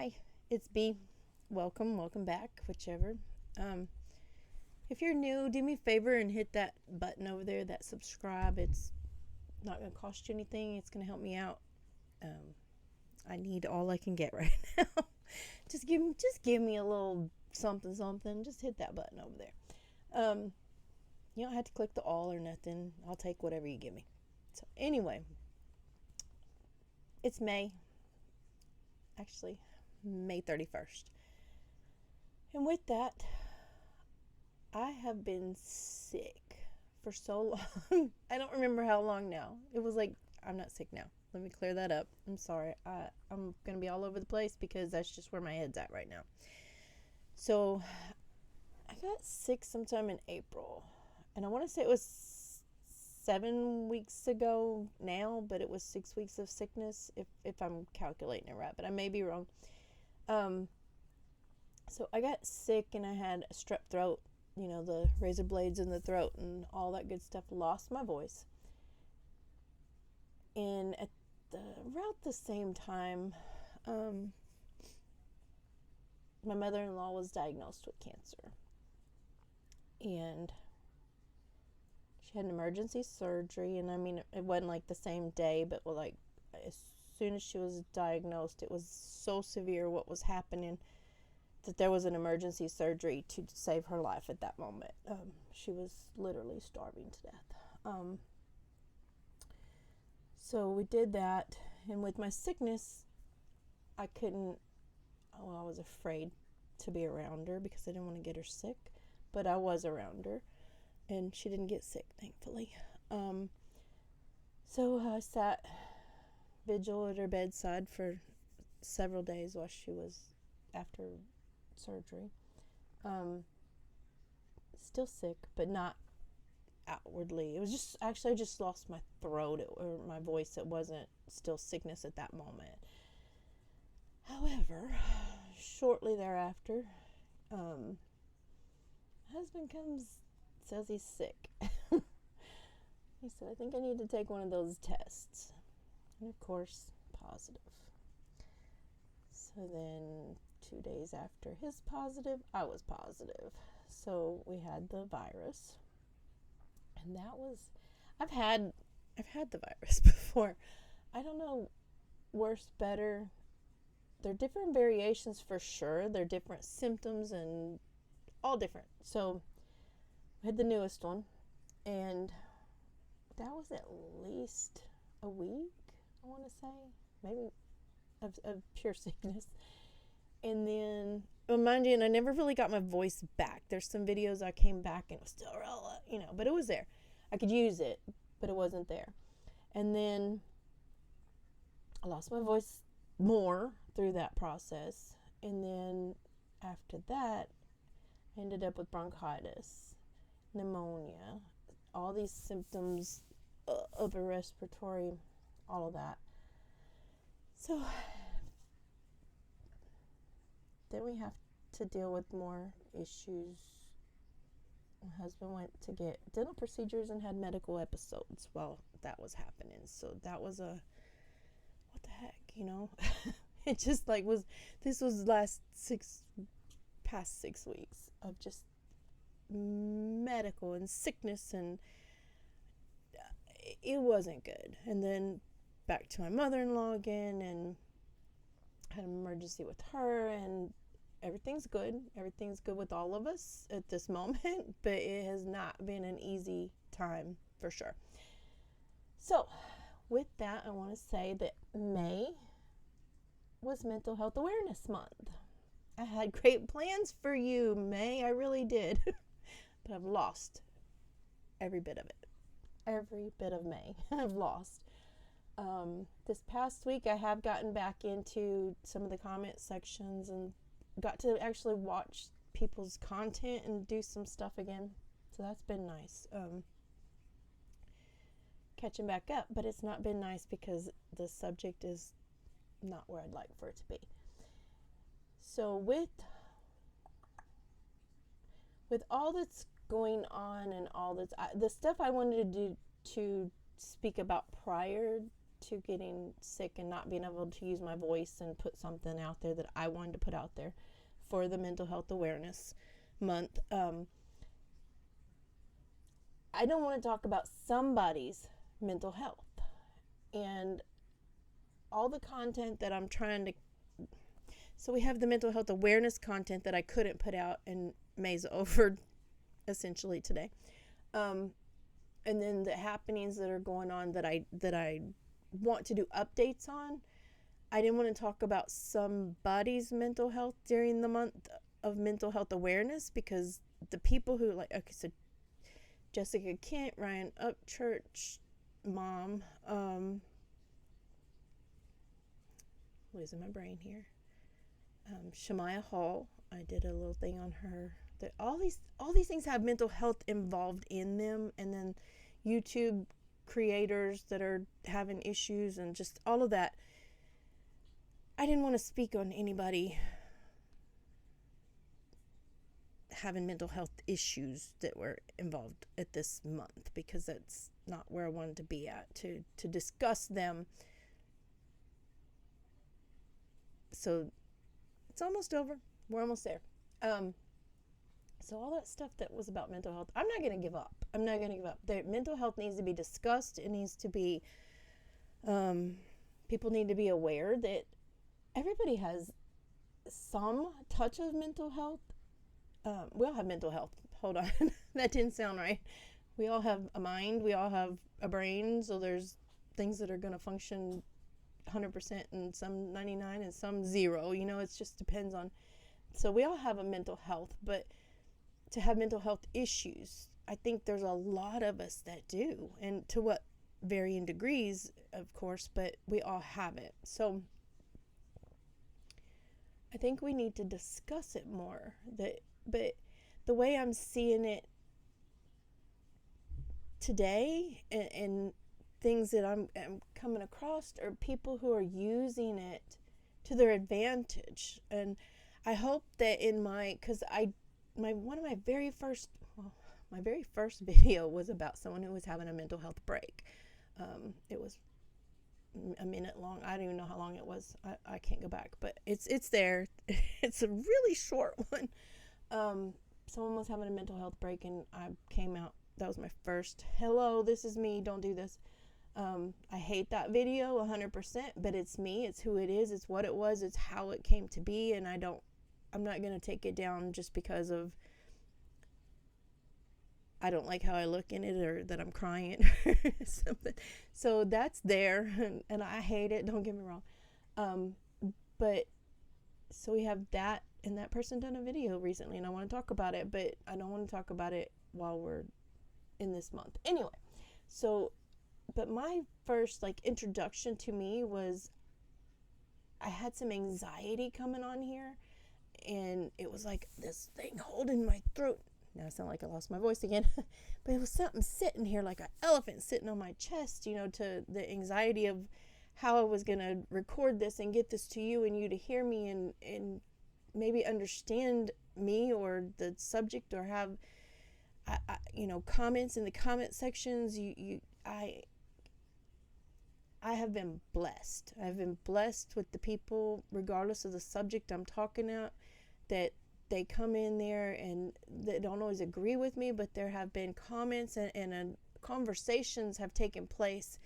Hi, it's B. Welcome back, whichever. If you're new, do me a favor and hit that button over there, that subscribe. It's not going to cost you anything. It's going to help me out. I need all I can get right now. just give me a little something. Just hit that button over there. You don't have to click the all or nothing. I'll take whatever you give me. So anyway, it's May. Actually, May 31st. And with that, I have been sick for so long. I don't remember how long now. It was like, I'm not sick now. Let me clear that up. I'm sorry. I'm going to be all over the place because that's just where my head's at right now. So, I got sick sometime in April. And I want to say it was 7 weeks ago now, but it was 6 weeks of sickness if I'm calculating it right. But I may be wrong. So I got sick and I had a strep throat, the razor blades in the throat and all that good stuff. Lost my voice. And at around the same time, my mother-in-law was diagnosed with cancer. And she had an emergency surgery. And I mean, it wasn't like the same day, but like as soon as she was diagnosed, it was so severe what was happening that there was an emergency surgery to save her life at that moment. She was literally starving to death. So we did that, and with my sickness, I was afraid to be around her because I didn't want to get her sick, but I was around her, and she didn't get sick, thankfully. So I sat vigil at her bedside for several days while she was after surgery. Still sick, but not outwardly. It was just, actually I just lost my throat or my voice. It wasn't still sickness at that moment. However, shortly thereafter, my husband says he's sick. He said, I think I need to take one of those tests. And of course, positive. So then 2 days after his positive, I was positive. So we had the virus. And that was, I've had the virus before. I don't know, worse, better. They're different variations for sure. They're different symptoms and all different. So we had the newest one, and that was at least a week, I want to say, maybe, of pure sickness. And then, mind you, and I never really got my voice back. There's some videos I came back and it was still real, but it was there. I could use it, but it wasn't there. And then I lost my voice more through that process. And then after that, I ended up with bronchitis, pneumonia, all these symptoms of a respiratory, all of that. So then we have to deal with more issues. My husband went to get dental procedures and had medical episodes while that was happening. So that was what the heck, It just this was past 6 weeks of just medical and sickness, and it wasn't good. And then back to my mother-in-law again, and had an emergency with her, and everything's good. Everything's good with all of us at this moment, but it has not been an easy time for sure. So with that, I want to say that May was Mental Health Awareness Month. I had great plans for you, May. I really did. But I've lost every bit of it. Every bit of May I've lost. This past week, I have gotten back into some of the comment sections and got to actually watch people's content and do some stuff again. So that's been nice. Catching back up, but it's not been nice because the subject is not where I'd like for it to be. So with all that's going on and all that's, the stuff I wanted to speak about prior to getting sick and not being able to use my voice and put something out there that I wanted to put out there for the Mental Health Awareness Month. I don't want to talk about somebody's mental health and all the content that I'm trying to. So we have the mental health awareness content that I couldn't put out, and May's over essentially today. And then the happenings that are going on that I want to do updates on. I didn't want to talk about somebody's mental health during the month of mental health awareness, because the people who so Jessica Kent, Ryan Upchurch, mom, losing my brain here, Shemaya Hall, I did a little thing on her. That all these things have mental health involved in them, and then YouTube creators that are having issues and just all of that. I didn't want to speak on anybody having mental health issues that were involved at this month, because that's not where I wanted to be at, to discuss them. So it's almost over. We're almost there. So all that stuff that was about mental health, I'm not going to give up. I'm not going to give up. The mental health needs to be discussed. It needs to be, people need to be aware that everybody has some touch of mental health. We all have mental health. Hold on. That didn't sound right. We all have a mind. We all have a brain. So there's things that are going to function 100% and some 99 and some 0. It just depends on. So we all have a mental health, but to have mental health issues, I think there's a lot of us that do, and to what varying degrees, of course, but we all have it. So I think we need to discuss it more. But the way I'm seeing it today, and things that I'm coming across, are people who are using it to their advantage. And I hope that one of my very first video was about someone who was having a mental health break. It was a minute long. I don't even know how long it was. I can't go back, but it's there. It's a really short one. Someone was having a mental health break, and I came out. That was my first, hello, this is me, don't do this. I hate that video 100%, but it's me, it's who it is, it's what it was, it's how it came to be, and I'm not going to take it down just because of I don't like how I look in it, or that I'm crying or something. So that's there, and I hate it, don't get me wrong. But so we have that, and that person done a video recently, and I want to talk about it, but I don't want to talk about it while we're in this month. Anyway, so, but my first introduction to me was, I had some anxiety coming on here, and it was like this thing holding my throat. Now I sound like I lost my voice again, but it was something sitting here like an elephant sitting on my chest, to the anxiety of how I was going to record this and get this to you, and you to hear me and maybe understand me or the subject, or have, comments in the comment sections. I have been blessed. I've been blessed with the people, regardless of the subject I'm talking about, that they come in there and they don't always agree with me, but there have been comments and conversations have taken place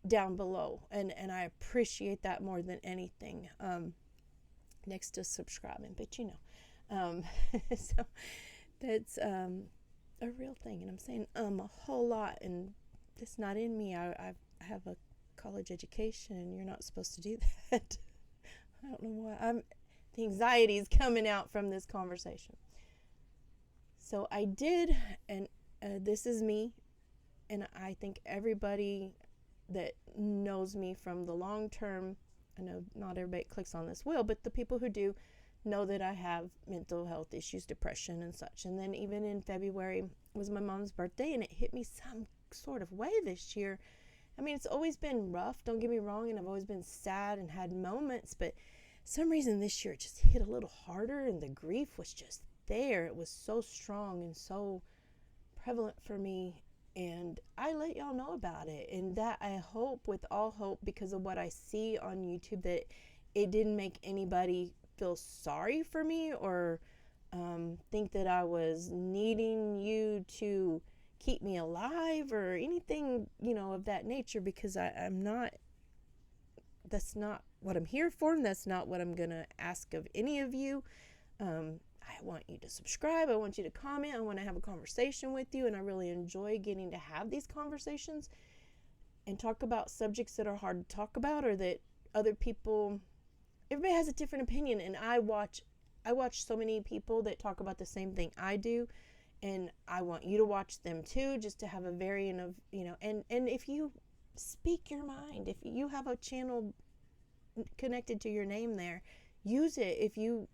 down below. And I appreciate that more than anything, next to subscribing, but so that's a real thing. And I'm saying a whole lot, and it's not in me. I have a college education, and you're not supposed to do that. I don't know why. The anxiety is coming out from this conversation. So I did, and this is me, and I think everybody that knows me from the long term, I know not everybody clicks on this will, but the people who do know that I have mental health issues, depression and such. And then even in February was my mom's birthday, and it hit me some sort of way this year. I mean, it's always been rough, don't get me wrong, and I've always been sad and had moments, but some reason this year it just hit a little harder, and the grief was just there. It was so strong and so prevalent for me And I let y'all know about it. And that, I hope with all hope, because of what I see on YouTube, that it didn't make anybody feel sorry for me or think that I was needing you to keep me alive or anything, of that nature, because I'm not, that's not what I'm here for, and that's not what I'm going to ask of any of you. I want you to subscribe. I want you to comment. I want to have a conversation with you, and I really enjoy getting to have these conversations and talk about subjects that are hard to talk about, or that other people, everybody has a different opinion, and I watch so many people that talk about the same thing I do, and I want you to watch them too, just to have a variant of, and if you speak your mind, if you have a channel connected to your name there, use it. If you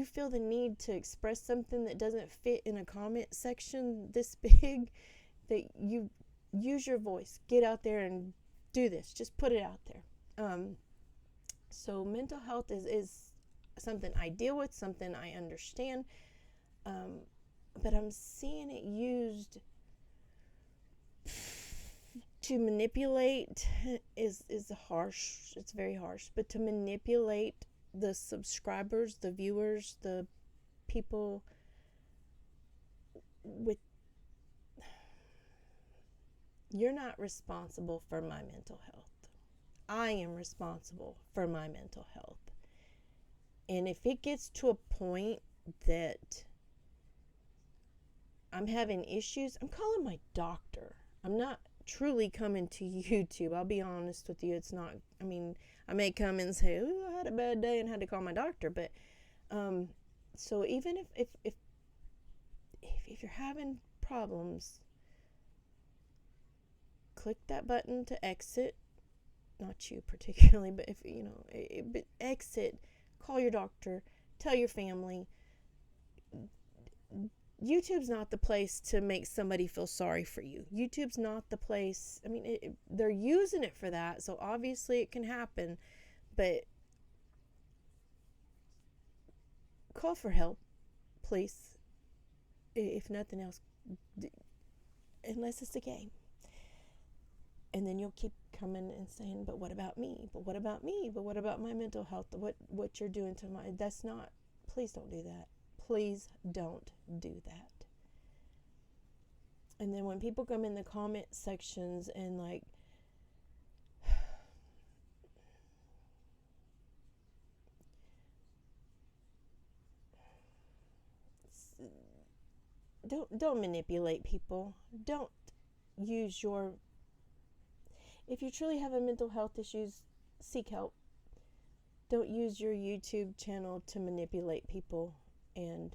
feel the need to express something that doesn't fit in a comment section this big, that you use your voice, get out there and do this, just put it out there. So mental health is something I deal with, something I understand, but I'm seeing it used to manipulate is harsh. It's very harsh, but to manipulate the subscribers, the viewers, the people with, you're not responsible for my mental health. I am responsible for my mental health. And if it gets to a point that I'm having issues, I'm calling my doctor. I'm not truly coming to YouTube. I'll be honest with you. It's not, I may come and say, oh, I had a bad day and had to call my doctor. But, so even if you're having problems, click that button to exit. Not you particularly, but but exit, call your doctor, tell your family. YouTube's not the place to make somebody feel sorry for you. YouTube's not the place. They're using it for that, so obviously it can happen, but call for help, please. If nothing else, unless it's a game. And then you'll keep coming and saying, but what about me? But what about me? But what about my mental health? What you're doing to my, that's not, please don't do that. Please don't do that. And then when people come in the comment sections and don't manipulate people. Don't use your, if you truly have a mental health issues, seek help. Don't use your YouTube channel to manipulate people. And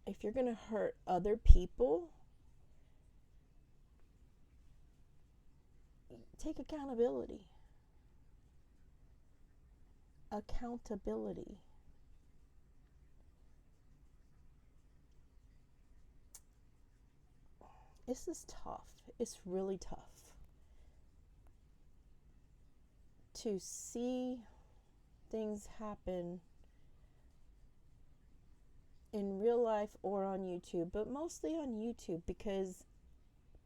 if you're going to hurt other people, take accountability. Accountability. This is tough. It's really tough to see things happen in real life or on YouTube, but mostly on YouTube, because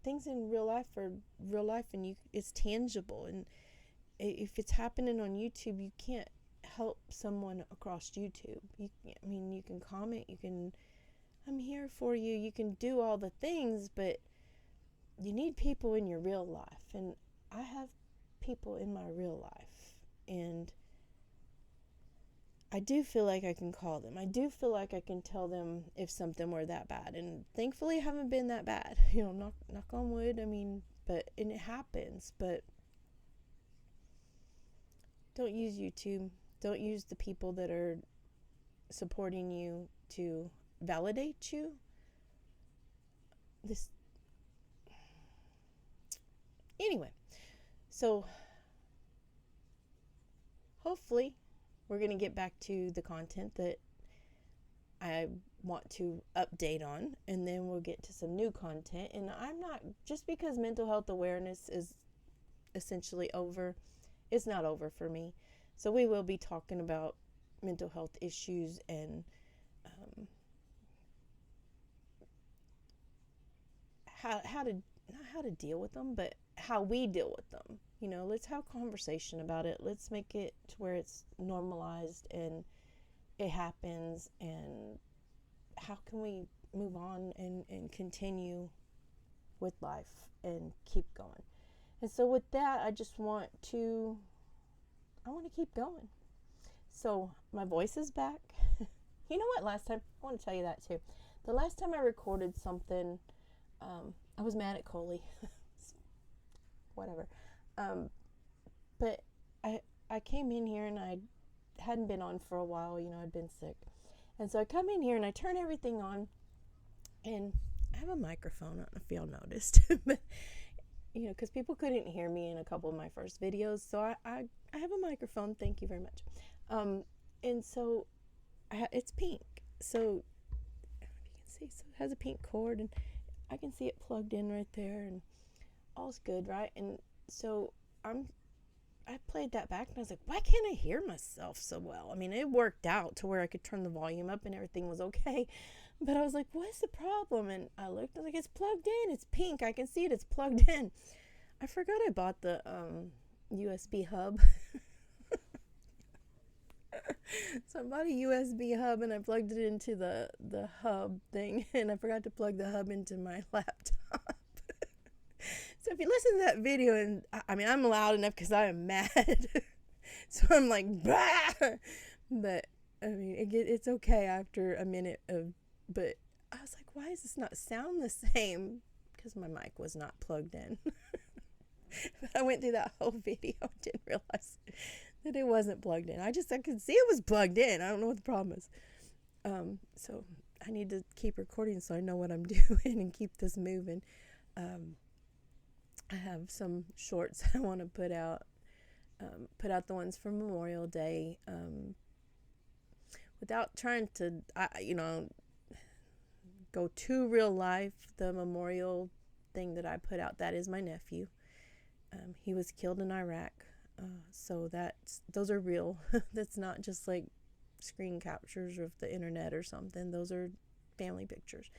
things in real life are real life, and it's tangible. And if it's happening on YouTube, you can't help someone across YouTube. You can comment, I'm here for you, you can do all the things, but you need people in your real life. And I have people in my real life, and I do feel like I can call them. I do feel like I can tell them if something were that bad. And thankfully, I haven't been that bad. Knock on wood. And it happens. But don't use YouTube. Don't use the people that are supporting you to validate you. Anyway, so hopefully we're going to get back to the content that I want to update on, and then we'll get to some new content. And I'm not, just because mental health awareness is essentially over, it's not over for me. So we will be talking about mental health issues and how to, not how to deal with them, but how we deal with them. You know, let's have a conversation about it. Let's make it to where it's normalized and it happens, and how can we move on and continue with life and keep going. And so with that, I want to keep going. So my voice is back. You know what, last time, I want to tell you that too. The last time I recorded something, I was mad at Coley. Whatever. But I came in here and I hadn't been on for a while. You know, I'd been sick. And so I come in here and I turn everything on. And I have a microphone. I don't know if y'all noticed. But, you know, because people couldn't hear me in a couple of my first videos. So I have a microphone. Thank you very much. And so it's pink. So I don't know if you can see. So it has a pink cord. And I can see it plugged in right there. And all's good, right? And so I played that back and I was like, why can't I hear myself so well? I mean, it worked out to where I could turn the volume up and everything was okay. But I was like, what's the problem? And I looked, I was like, it's plugged in. It's pink. I can see it. It's plugged in. I forgot I bought the USB hub. So I bought a USB hub and I plugged it into the hub thing. And I forgot to plug the hub into my laptop. So if you listen to that video, and I mean, I'm loud enough because I am mad. So I'm like, bah! But I mean, it's okay after a minute of, but I was like, why does this not sound the same? Because my mic was not plugged in. But I went through that whole video, didn't realize that it wasn't plugged in. I could see it was plugged in. I don't know what the problem is. So I need to keep recording so I know what I'm doing and keep this moving. I have some shorts I want to put out the ones for Memorial Day, without trying to, go too real life. The memorial thing that I put out, that is my nephew. He was killed in Iraq, so those are real. That's not just like screen captures of the internet or something. Those are family pictures.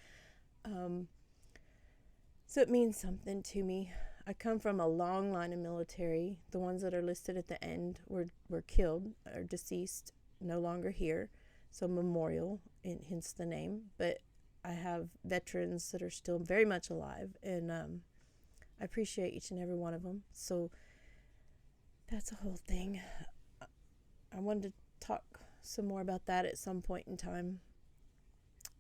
So it means something to me. I come from a long line of military. The ones that are listed at the end were killed or deceased, no longer here. So memorial, and hence the name. But I have veterans that are still very much alive, and I appreciate each and every one of them. So that's a whole thing. I wanted to talk some more about that at some point in time.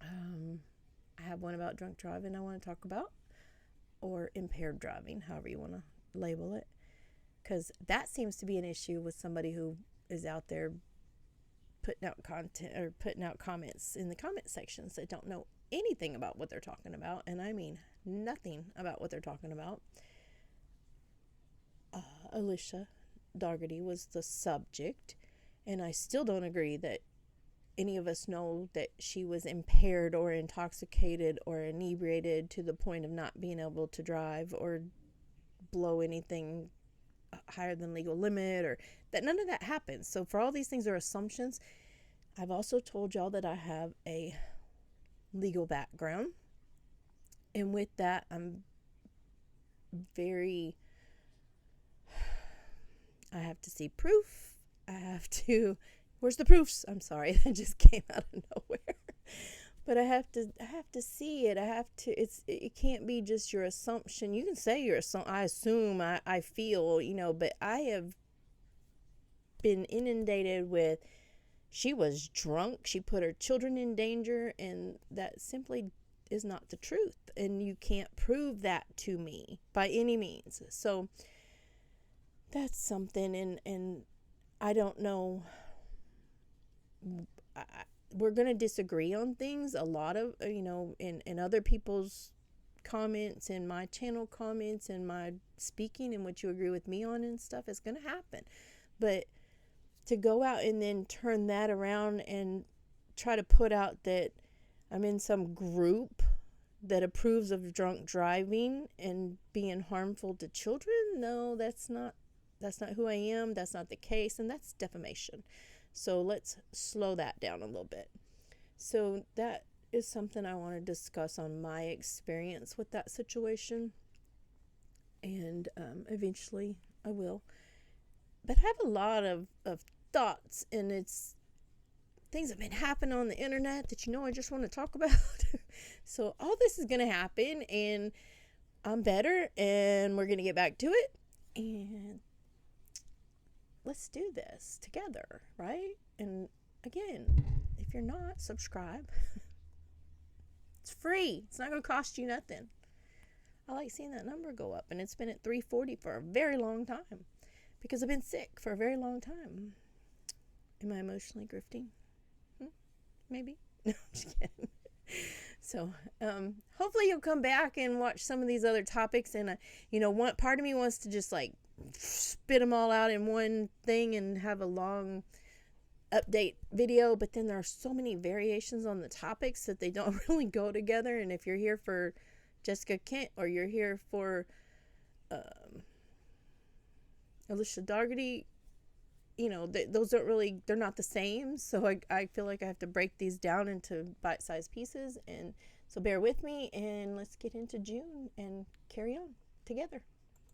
I have one about drunk driving I want to talk about, or impaired driving, however you want to label it, because that seems to be an issue with somebody who is out there putting out content or putting out comments in the comment sections that don't know anything about what they're talking about, and I mean nothing about what they're talking about. Alicia Dougherty was the subject, and I still don't agree that any of us know that she was impaired or intoxicated or inebriated to the point of not being able to drive or blow anything higher than legal limit, or that none of that happens. So for all these things are assumptions. I've also told y'all that I have a legal background, and with that I have to see proof. Where's the proofs? I'm sorry, that just came out of nowhere. But I have to see it. It can't be just your assumption. You can say I assume, I feel, but I have been inundated with, she was drunk, she put her children in danger, and that simply is not the truth. And you can't prove that to me by any means. So that's something, and I don't know. We're going to disagree on things, a lot of, in other people's comments, in my channel comments, and my speaking, and what you agree with me on and stuff is going to happen. But to go out and then turn that around and try to put out that I'm in some group that approves of drunk driving and being harmful to children, no, that's not who I am. That's not the case, and that's defamation. So let's slow that down a little bit. So that is something I want to discuss on my experience with that situation. And eventually I will. But I have a lot of thoughts, and it's things have been happening on the internet that I just want to talk about. So all this is going to happen, and I'm better, and we're going to get back to it. And let's do this together, right? And again, if you're not, subscribe. It's free. It's not going to cost you nothing. I like seeing that number go up, and it's been at 340 for a very long time because I've been sick for a very long time. Am I emotionally grifting? Maybe. No, I'm just kidding. So hopefully you'll come back and watch some of these other topics, and one part of me wants to just like spit them all out in one thing and have a long update video, but then there are so many variations on the topics that they don't really go together. And if you're here for Jessica Kent, or you're here for Alicia Dougherty, those don't really, they're not the same. So I feel like I have to break these down into bite-sized pieces. And so bear with me, and let's get into June and carry on together.